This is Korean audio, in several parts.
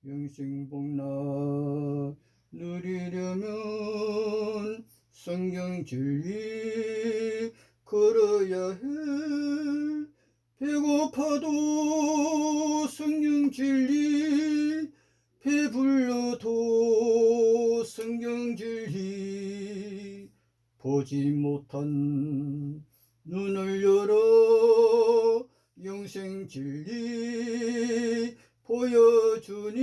영생복락 누리려면 성경 진리 걸어야 해. 배고파도 성경 진리, 배불러도 성경 진리, 보지 못한 눈을 열어 영생 진리 보여주니,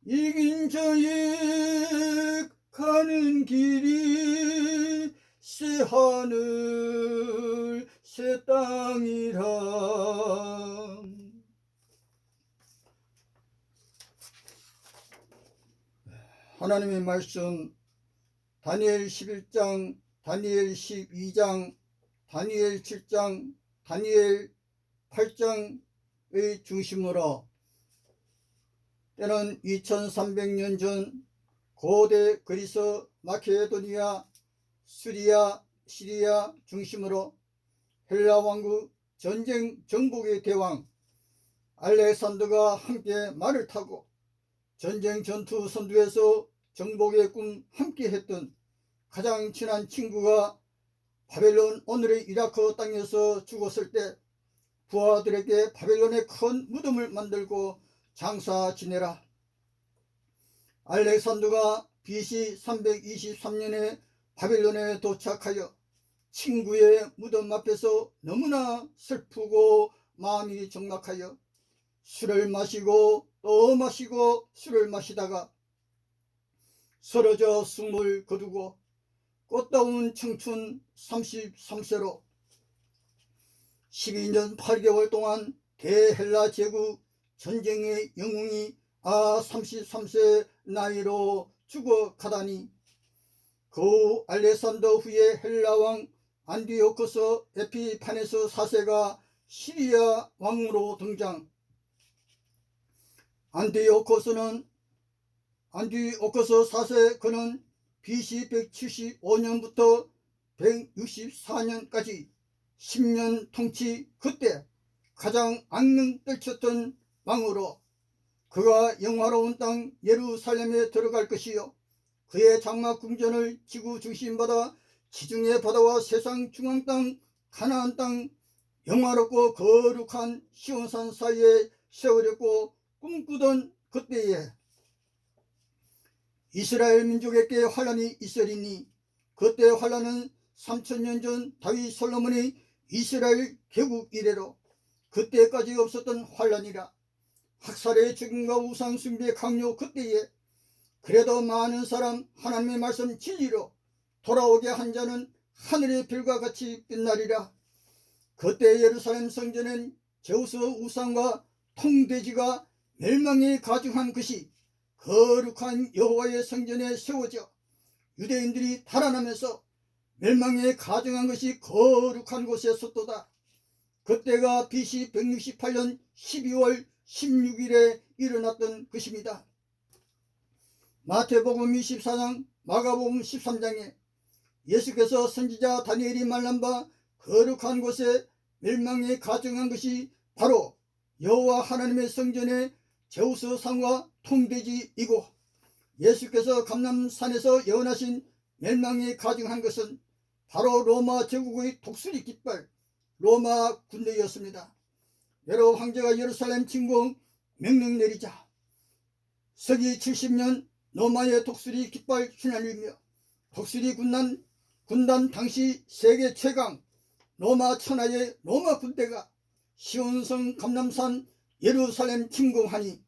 이긴 자의 가는 길이 새 하늘 새 땅이라. 하나님의 말씀 다니엘 11장, 다니엘 12장, 다니엘 7장, 다니엘 8장의 중심으로 때는 2300년 전 고대 그리스, 마케도니아, 수리아, 시리아 중심으로 헬라 왕국 전쟁 정복의 대왕 알렉산더가 함께 말을 타고 전쟁 전투 선두에서 정복의 꿈 함께 했던 가장 친한 친구가 바벨론, 오늘의 이라크 땅에서 죽었을 때 부하들에게 바벨론에 큰 무덤을 만들고 장사 지내라. 알렉산더가 BC 323년에 바벨론에 도착하여 친구의 무덤 앞에서 너무나 슬프고 마음이 적막하여 술을 마시고 또 마시고 술을 마시다가 쓰러져 숨을 거두고 꽃다운 청춘 33세로 12년 8개월 동안 대헬라 제국 전쟁의 영웅이 33세 나이로 죽어가다니, 그 알렉산더 후에 헬라왕 안디오코스 에피파네스 4세가 시리아 왕으로 등장. 안디오코스 4세, 그는 BC 175년부터 164년까지 10년 통치, 그때 가장 악명 떨쳤던 왕으로 그가 영화로운 땅 예루살렘에 들어갈 것이요, 그의 장막 궁전을 지구 중심받아 지중해 바다와 세상 중앙 땅 가나안 땅 영화롭고 거룩한 시온산 사이에 세우려고 꿈꾸던 그때에 이스라엘 민족에게 환란이 있으리니, 그때 환란은 3000년 전 다윗 솔로몬의 이스라엘 개국 이래로 그때까지 없었던 환란이라. 학살의 죽임과 우상 숭배의 강요 그때에 그래도 많은 사람 하나님의 말씀 진리로 돌아오게 한 자는 하늘의 별과 같이 빛나리라. 그때 예루살렘 성전엔 제우스 우상과 통돼지가 멸망에 가증한 것이 거룩한 여호와의 성전에 세워져 유대인들이 달아나면서 멸망에 가증한 것이 거룩한 곳에 섰도다. 그때가 BC 168년 12월 16일에 일어났던 것입니다. 마태복음 24장, 마가복음 13장에 예수께서 선지자 다니엘이 말한 바 거룩한 곳에 멸망에 가증한 것이 바로 여호와 하나님의 성전의 제우스 상과 통돼지이고, 예수께서 감람산에서 예언하신 멸망에 가증한 것은 바로 로마 제국의 독수리 깃발 로마 군대였습니다. 네로 황제가 예루살렘 침공 명령 내리자 서기 70년 로마의 독수리 깃발 휘날리며 독수리 군단 당시 세계 최강 로마 천하의 로마 군대가 시온성 감람산 예루살렘 침공하니,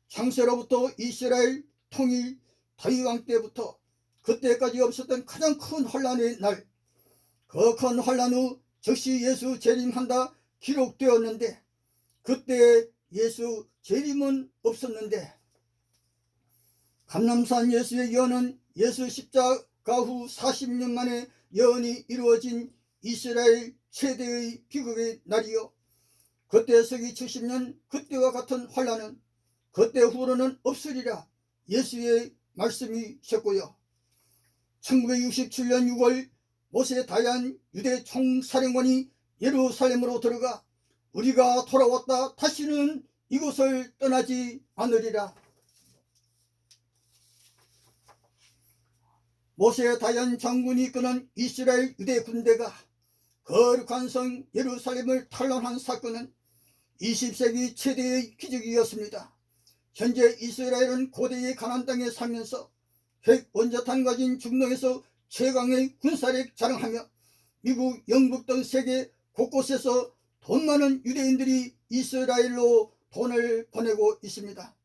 창세로부터 이스라엘 통일 다윗 왕 때부터 그때까지 없었던 가장 큰 환란의 날, 그 큰 환란 후 즉시 예수 재림한다 기록되었는데, 그때 예수 재림은 없었는데, 감람산 예수의 예언은 예수 십자가 후 40년 만에 예언이 이루어진 이스라엘 최대의 비극의 날이요, 그때 서기 70년 그때와 같은 환란은 그때 후로는 없으리라 예수의 말씀이셨고요. 1967년 6월 모세 다얀 유대 총사령관이 예루살렘으로 들어가 우리가 돌아왔다, 다시는 이곳을 떠나지 않으리라. 모세 다연 장군이 이끄는 이스라엘 유대 군대가 거룩한 성 예루살렘을 탈환한 사건은 20세기 최대의 기적이었습니다. 현재 이스라엘은 고대의 가나안 땅에 살면서 핵 원자탄 가진 중동에서 최강의 군사력 자랑하며 미국, 영국 등 세계 곳곳에서 돈 많은 유대인들이 이스라엘로 돈을 보내고 있습니다.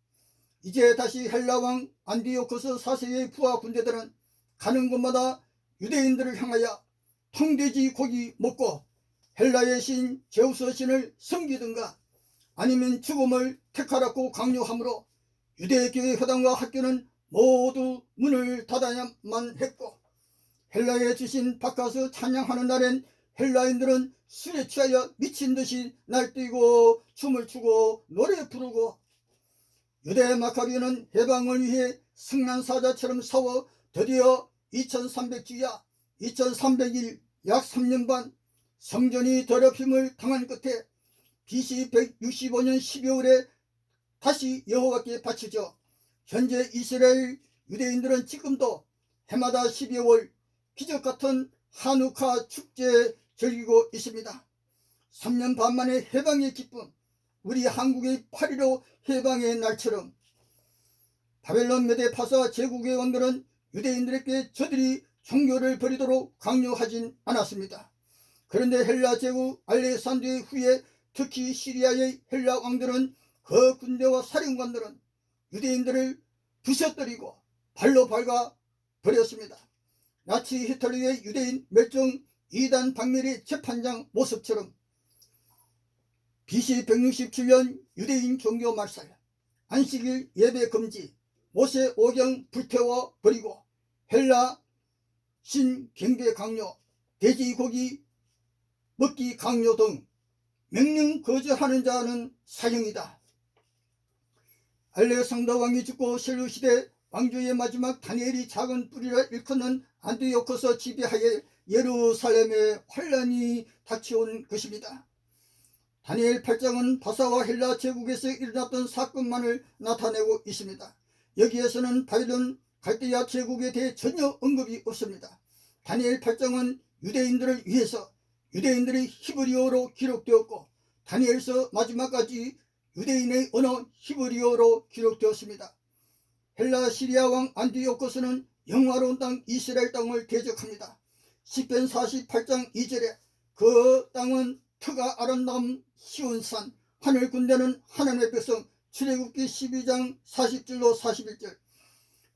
이제 다시 헬라 왕 안디오코스 4세의 부하 군대들은 가는 곳마다 유대인들을 향하여 통돼지 고기 먹고 헬라의 신 제우스 신을 섬기든가 아니면 죽음을 택하라고 강요하므로 유대교회 회당과 학교는 모두 문을 닫아야만 했고, 헬라에 주신 바카스 찬양하는 날엔 헬라인들은 술에 취하여 미친 듯이 날뛰고 춤을 추고 노래 부르고, 유대 마카비는 해방을 위해 승난사자처럼 싸워 드디어 2300주야 2300일 약 3년 반 성전이 더럽힘을 당한 끝에 BC 165년 12월에 다시 여호와께 바치죠. 현재 이스라엘 유대인들은 지금도 해마다 12월 기적같은 하누카 축제 즐기고 있습니다. 3년 반 만에 해방의 기쁨, 우리 한국의 8.15 해방의 날처럼 바벨론 메대 파사 제국의 왕들은 유대인들에게 저들이 종교를 버리도록 강요하진 않았습니다. 그런데 헬라 제국 알렉산드의 후에 특히 시리아의 헬라 왕들은 그 군대와 사령관들은 유대인들을 부셔뜨리고 발로 밟아 버렸습니다. 나치 히틀러의 유대인 멸종 이단 박멸의 재판장 모습처럼 BC 167년 유대인 종교 말살, 안식일 예배 금지, 모세 오경 불태워 버리고 헬라 신 경배 강요, 돼지고기 먹기 강요 등 명령 거절하는 자는 사형이다. 알렉산더 왕이 죽고 셀루시대 왕조의 마지막 다니엘이 작은 뿌리를 일컫는 안디오코스 지배하에 예루살렘에 환란이 닥쳐온 것입니다. 다니엘 8장은 바사와 헬라 제국에서 일어났던 사건만을 나타내고 있습니다. 여기에서는 바빌론 갈대아 제국에 대해 전혀 언급이 없습니다. 다니엘 8장은 유대인들을 위해서 유대인들의 히브리어로 기록되었고, 다니엘서 마지막까지 유대인의 언어 히브리어로 기록되었습니다. 헬라 시리아 왕 안디오코스는 영화로운 땅 이스라엘 땅을 대적합니다. 시편 48장 2절에 그 땅은 터가 아름다운 시온산, 하늘 군대는 하나님의 백성, 출애굽기 12장 40절로 41절,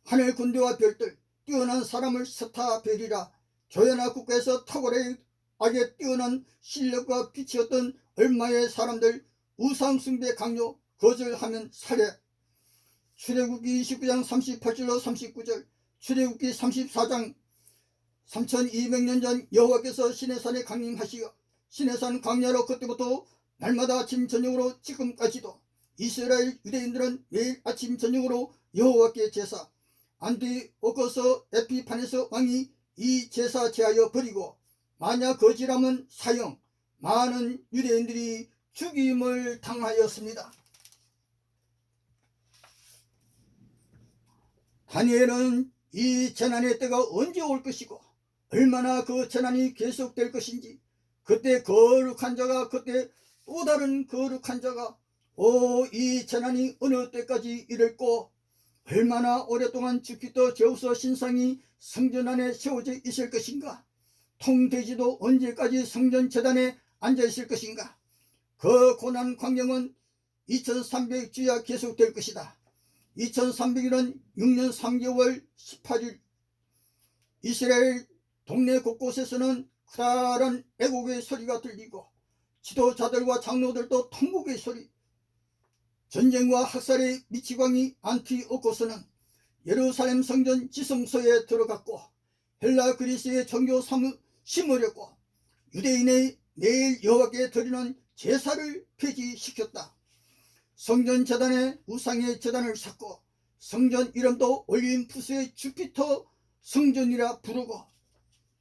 하늘 군대와 별들, 뛰어난 사람을 스타별이라, 조연아 국가에서 탁월하게 뛰어난 실력과 빛이었던 얼마의 사람들, 우상숭배 강요, 거절하면 살해. 출애굽기 29장 38절로 39절, 출애굽기 34장 3200년 전 여호와께서 시내산에 강림하시어 시내산 광야로 그때부터 날마다 아침 저녁으로 지금까지도 이스라엘 유대인들은 매일 아침 저녁으로 여호와께 제사, 안디오코스 에피파네스 왕이 이 제사 제하여 버리고 만약 거절하면 사형, 많은 유대인들이 죽임을 당하였습니다. 다니엘은 이 재난의 때가 언제 올 것이고 얼마나 그 재난이 계속될 것인지, 그때 거룩한 자가 그때 또 다른 거룩한 자가 이 재난이 어느 때까지 이를고 얼마나 오랫동안 주피터 제우스 신상이 성전 안에 세워져 있을 것인가, 통돼지도 언제까지 성전 제단에 앉아 있을 것인가, 그 고난 광경은 2300주야 계속될 것이다. 2300일은 6년 3개월 18일. 이스라엘 동네 곳곳에서는 크다란 애곡의 소리가 들리고 지도자들과 장로들도 통곡의 소리, 전쟁과 학살의 미치광이 안티오코스는 예루살렘 성전 지성소에 들어갔고 헬라 그리스의 종교 심으려고 유대인의 내일 여호와께 드리는 제사를 폐지시켰다. 성전 제단에 우상의 제단을 쌓고 성전 이름도 올림푸스의 주피터 성전이라 부르고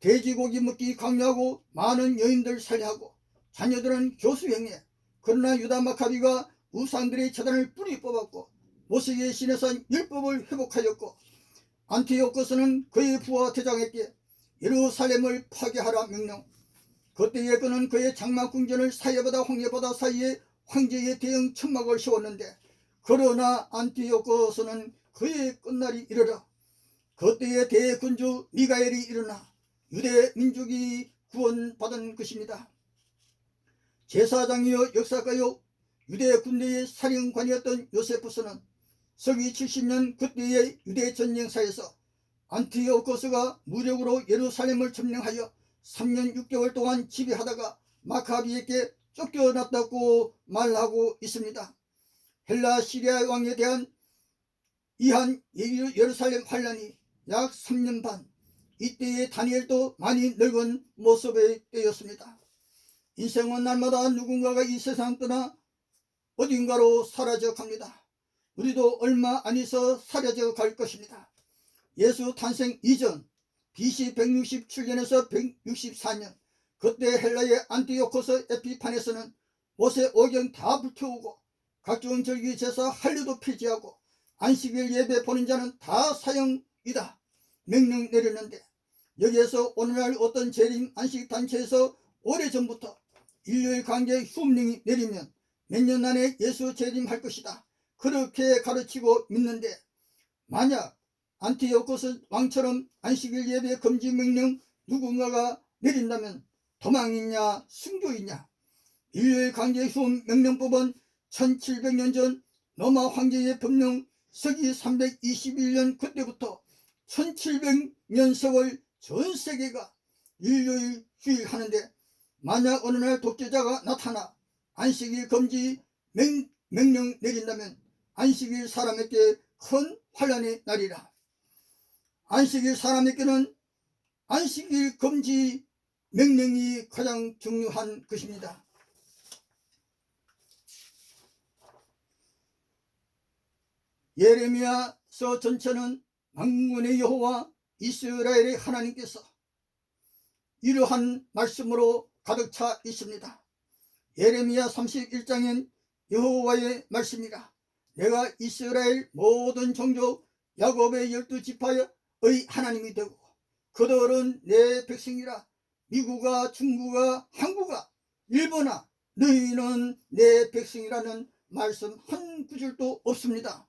돼지고기 먹기 강요하고 많은 여인들 살해하고 자녀들은 교수행해. 그러나 유다 마카비가 우상들의 재단을 뿌리 뽑았고 모세의 시내산 율법을 회복하였고 안티오코스는 그의 부하 대장에게 예루살렘을 파괴하라 명령. 그때에 그는 그의 장막궁전을 사해바다 홍해바다 사이에 황제의 대형 천막을 세웠는데 그러나 안티오코스는 그의 끝날이 이르러 그때에 대군주 미가엘이 일어나 유대 민족이 구원받은 것입니다. 제사장이요 역사가요 유대 군대의 사령관이었던 요세푸스는 서기 70년 그때의 유대 전쟁사에서 안티오코스가 무력으로 예루살렘을 점령하여 3년 6개월 동안 지배하다가 마카비에게 쫓겨났다고 말하고 있습니다. 헬라 시리아 왕에 대한 이한 예루살렘 환란이 약 3년 반, 이때의 다니엘도 많이 늙은 모습의 때였습니다. 인생은 날마다 누군가가 이 세상 떠나 어딘가로 사라져 갑니다. 우리도 얼마 안 있어 사라져 갈 것입니다. 예수 탄생 이전 BC 167년에서 164년 그때 헬라의 안티오코스 에피파네스는 모세 오경 다 불태우고 각종 절기 제사 할례도 폐지하고 안식일 예배 보는 자는 다 사형이다 명령 내렸는데 여기에서 오늘날 어떤 재림 안식단체에서 오래전부터 일요일 강제 휴업령이 내리면 몇 년 안에 예수 재림할 것이다 그렇게 가르치고 믿는데 만약 안티오코스 왕처럼 안식일 예배 금지 명령 누군가가 내린다면 도망이냐 순교이냐. 일요일 강제 휴업 명령법은 1700년 전 로마 황제의 법령 서기 321년 그때부터 1700년 세월 전 세계가 일요일 휴일하는데 만약 어느 날 독재자가 나타나 안식일 금지 명령 내린다면 안식일 사람에게 큰 환란의 날이라. 안식일 사람에게는 안식일 금지 명령이 가장 중요한 것입니다. 예레미야서 전체는 만군의 여호와 이스라엘의 하나님께서 이러한 말씀으로 가득 차 있습니다. 예레미야 31장엔 여호와의 말씀이라. 내가 이스라엘 모든 종족 야곱의 12지파의 하나님이 되고 그들은 내 백성이라. 미국아 중국아 한국아 일본아 너희는 내 백성이라는 말씀 한 구절도 없습니다.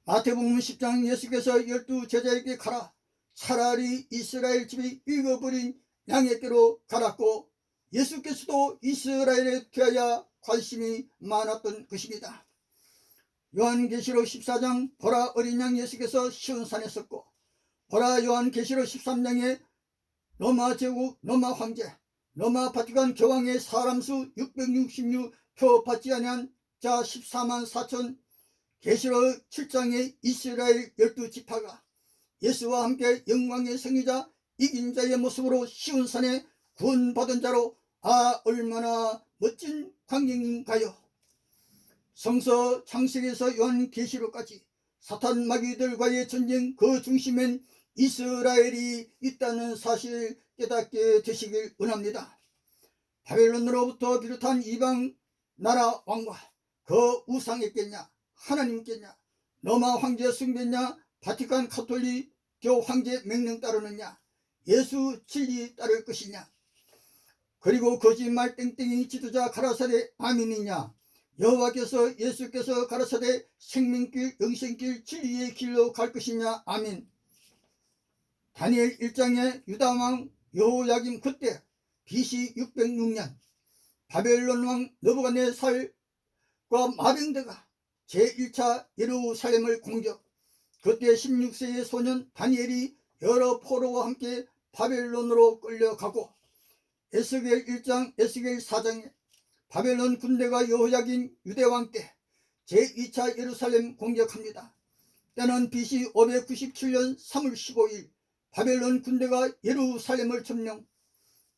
마태복음 10장 예수께서 12제자에게 가라. 차라리 이스라엘 집이 잃어버린 양에게로 가라고 예수께서도 이스라엘에 대하여 관심이 많았던 것입니다. 요한계시록 14장 보라 어린 양 예수께서 시온산에 섰고 보라 요한계시록 13장에 로마 제국 로마 황제 로마 바티칸 교황의 사람수 666표 받지 아니한 자 14만 4천 계시록 7장의 이스라엘 12지파가 예수와 함께 영광의 승리자 이긴 자의 모습으로 시온산에 구원받은 자로 얼마나 멋진 광경인가요. 성서 창세기에서 요한계시록까지 사탄 마귀들과의 전쟁 그 중심엔 이스라엘이 있다는 사실 깨닫게 되시길 원합니다. 바벨론으로부터 비롯한 이방 나라 왕과 그 우상했겠냐 하나님께냐 로마 황제 숭배냐 바티칸 가톨릭교 황제 명령 따르느냐 예수 진리 따를 것이냐 그리고 거짓말 땡땡이 지도자 가라사대 아민이냐 여호와께서 예수께서 가라사대 생명길 영생길 진리의 길로 갈 것이냐 아민. 다니엘 1장에 유다왕 여호야김 그때 BC 606년 바벨론 왕 느부갓네살과 마병대가 제1차 예루살렘을 공격. 그때 16세의 소년 다니엘이 여러 포로와 함께 바벨론으로 끌려가고 에스겔 1장 에스겔 4장에 바벨론 군대가 여호야긴 유대왕 때 제2차 예루살렘 공격합니다. 때는 BC 597년 3월 15일 바벨론 군대가 예루살렘을 점령.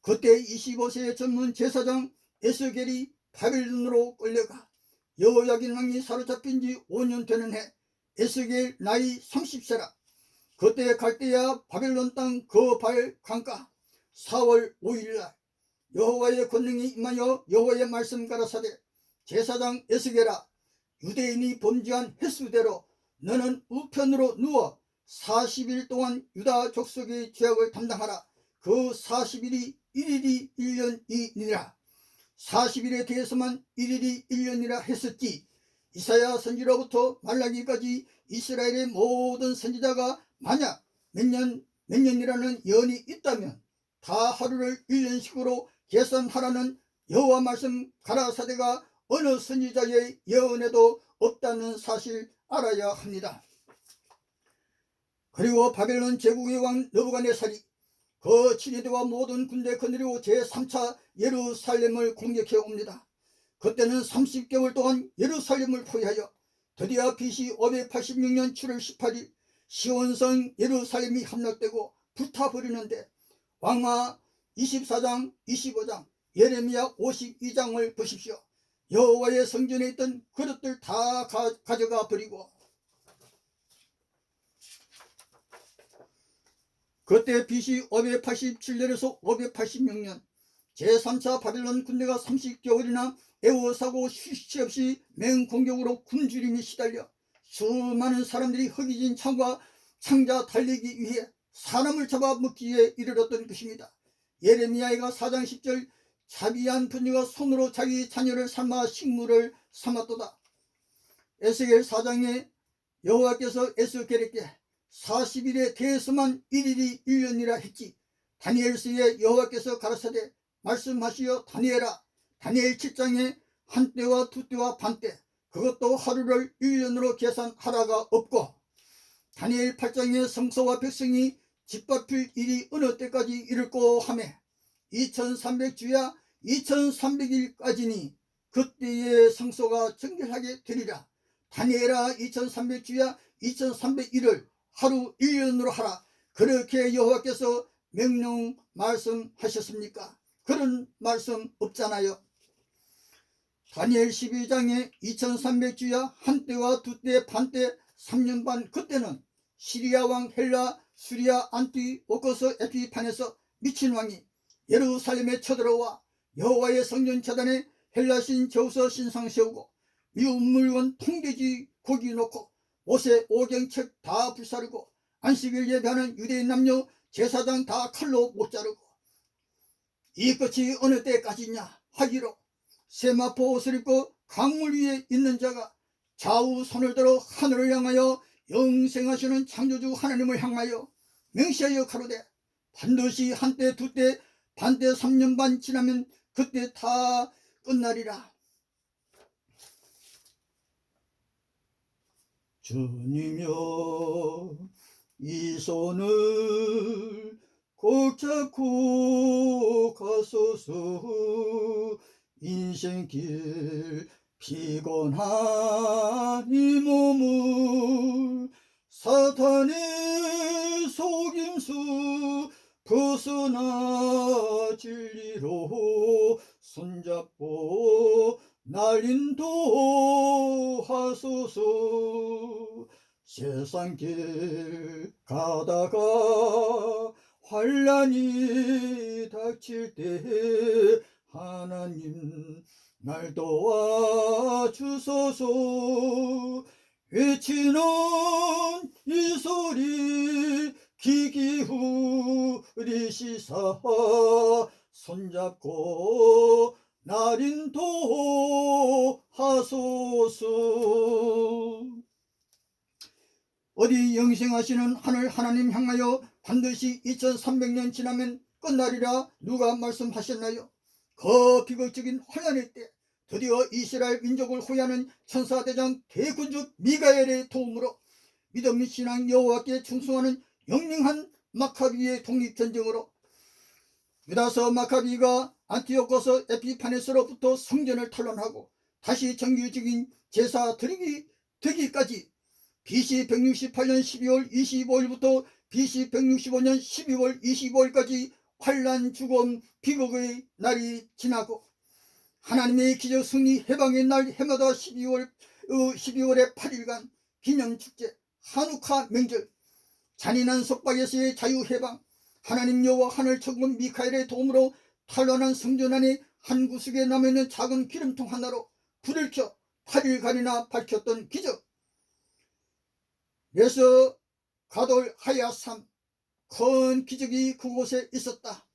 그때 25세의 전문 제사장 에스겔이 바벨론으로 끌려가 여호야긴 왕이 사로잡힌 지 5년 되는 해 에스겔 나이 30세라. 그때 갈대아 바벨론 땅 거발 강가 4월 5일날 여호와의 권능이 임하여 여호와의 말씀 가라사대 제사장 에스겔아, 유대인이 범죄한 횟수대로 너는 우편으로 누워 40일 동안 유다 족속의 죄악을 담당하라. 그 40일이 1일이 1년이니라. 40일에 대해서만 1일이 1년이라 했었지. 이사야 선지로부터 말라기까지 이스라엘의 모든 선지자가 만약 몇 년이라는 예언이 있다면 다 하루를 1년씩으로 계산하라는 여호와 말씀 가라사대가 어느 선지자의 예언에도 없다는 사실 알아야 합니다. 그리고 바벨론 제국의 왕 느부갓네살이 그 친위대와 모든 군대 거느리고 제3차 예루살렘을 공격해 옵니다. 그때는 30개월 동안 예루살렘을 포위하여 드디어 BC 586년 7월 18일 시온성 예루살렘이 함락되고 불타버리는데 왕마 24장 25장 예레미야 52장을 보십시오. 여호와의 성전에 있던 그릇들 다 가져가 버리고 그때 BC 587년에서 586년 제3차 바벨론 군대가 30개월이나 애워싸고 휴식 없이 맹공격으로 굶주림에 시달려 수많은 사람들이 허기진 창자 달리기 위해 사람을 잡아먹기에 이르렀던 것입니다. 예레미야가 4장 10절 자비한 부녀가 손으로 자기 자녀를 삶아 식물을 삼았도다. 에스겔 4장에 여호와께서 에스겔에게 40일에 대해서만 1일이 1년이라 했지. 다니엘서에 여호와께서 가라사대 말씀하시어 다니엘아, 다니엘 7장에 한 때와 두 때와 반 때, 그것도 하루를 1년으로 계산하라가 없고, 다니엘 8장에 성소와 백성이 짓밟힐 일이 어느 때까지 이를꼬 하매 2300주야 2300일까지니 그때의 성소가 정결하게 되리라. 다니엘아, 2300주야 2301을 하루 1년으로 하라. 그렇게 여호와께서 명령 말씀하셨습니까? 그런 말씀 없잖아요. 다니엘 12장에 2300주야 한 때와 두 때 반 때 3년 반, 그때는 시리아 왕 헬라 수리아 안티오코스 에피판에서 미친 왕이 예루살렘에 쳐들어와 여호와의 성전 제단에 헬라신 제우스 신상 세우고 미운 물건 통돼지 고기 놓고 모세 오경책 다 불사르고 안식일 예배하는 유대인 남녀 제사장 다 칼로 못 자르고 이 끝이 어느 때까지냐 하기로 세마포 옷을 입고 강물 위에 있는 자가 좌우 손을 들어 하늘을 향하여 영생하시는 창조주 하나님을 향하여 맹세하여 가로되 반드시 한때 두 때 반 때 3년 반 지나면 그때 다 끝나리라. 주님여, 이 손을 꼭 잡고 가소서. 인생길 피곤한 이 몸을 사탄의 속임수 벗어나 진리로 손잡고 날 인도하소서. 세상길 가다가 환난이 닥칠 때 하나님 날 도와주소서. 외치는 이 소리 귀 기울이시사 손잡고 날 인도하소서. 어디 영생하시는 하늘 하나님 향하여 반드시 2300년 지나면 끝나리라 누가 말씀하셨나요? 그 비극적인 환난의 때 드디어 이스라엘 민족을 호위하는 천사대장 대군주 미가엘의 도움으로 믿음 신앙 여호와께 충성하는 영명한 마카비의 독립전쟁으로 유다서 마카비가 안티오코스 에피파네스로부터 성전을 탈환하고 다시 정규적인 제사 드리기까지 BC 168년 12월 25일부터 BC 165년 12월 25일까지 환난 죽음 비극의 날이 지나고 하나님의 기적 승리 해방의 날 해마다 12월의 8일간 기념축제 한우카 명절 잔인한 속박에서의 자유해방 하나님 여호와 하늘 천군 미카엘의 도움으로 탄란한 성전 안에 한 구석에 남아있는 작은 기름통 하나로 불을 켜 8일간이나 밝혔던 기적. 그래서 가돌 하야삼 큰 기적이 그곳에 있었다.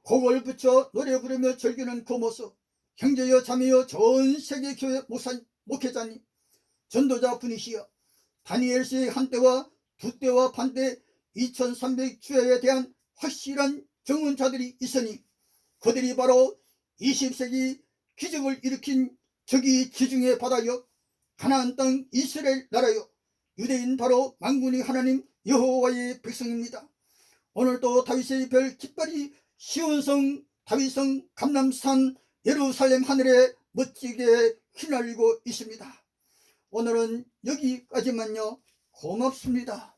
곡을 붙여 노래 부르며 즐기는 그 모습, 형제여 자매여 전 세계 교회 목회자님, 전도자 분이시여, 다니엘서의 한때와 두때와 반때 2300주야에 대한 확실한 증언자들이 있으니 그들이 바로 20세기 기적을 일으킨 저기 지중해 바다여, 가나안 땅 이스라엘 나라여, 유대인 바로 만군의 하나님 여호와의 백성입니다. 오늘도 다윗의 별 깃발이 시온성 다윗성 감람산 예루살렘 하늘에 멋지게 휘날리고 있습니다. 오늘은 여기까지만요. 고맙습니다.